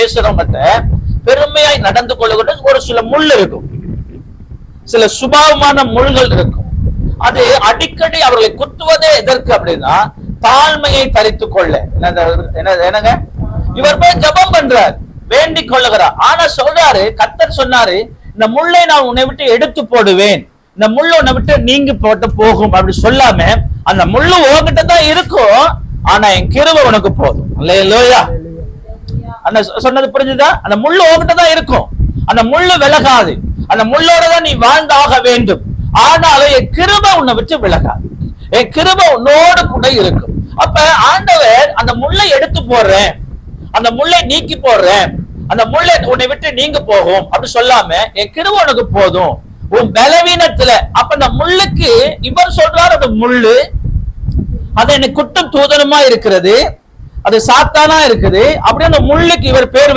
பேசுறவங்கிட்ட பெருமையாய் நடந்து கொள்ளுகின்ற ஒரு சில முள் இருக்கும், சில சுபாவமான முள்கள் இருக்கும். அது அடிக்கடி அவர்களை குத்துவதே எதற்கு அப்படின்னா தாழ்மையை தரித்துக் கொள்ள. என்னங்க இவர் போய் ஜெபம் பண்றார், வேண்டிக் கொள்ளுகிறார். ஆனா சொல்றாரு, கர்த்தர் சொன்னாரு, இந்த முள்ளை நான் உன்னை விட்டு எடுத்து போடுவேன், இந்த முள்ளு உன்னை விட்டு நீங்கி போட்டு போகும் அப்படி சொல்லாம, அந்த முள்ளு உன்கிட்ட தான் இருக்கும், ஆனா என் கிருபை உனக்கு போதும். அல்லேலூயா. அந்த சொன்னது புரிஞ்சுதா? அந்த முள்ளு உன்கிட்ட தான் இருக்கும், அந்த முள்ளு விலகாது, அந்த முள்ளோட தான் நீ வாழ்ந்தாக வேண்டும். ஆனாலும் என் கிருபை உன்னை விட்டு விலகாது, என் கிருபை உன்னோடு கூட இருக்கும். அப்ப ஆண்டவர் அந்த முள்ளை எடுத்து போடுறேன், அந்த முள்ளை நீக்கி போடுறேன், அந்த முள்ளை உன்னை விட்டு நீங்க போகும் அப்படி சொல்லாம என் கிருபை உனக்கு போதும் உன் பலவீனத்துல. அப்ப அந்த முள்ளுக்கு இவர் சொல்றாரு, அந்த முள்ளு அது எனக்கு குட்டும் தூதனமா இருக்கிறது, அது சாத்தானா இருக்குது. அப்படியே அந்த முள்ளுக்கு இவர் பேர்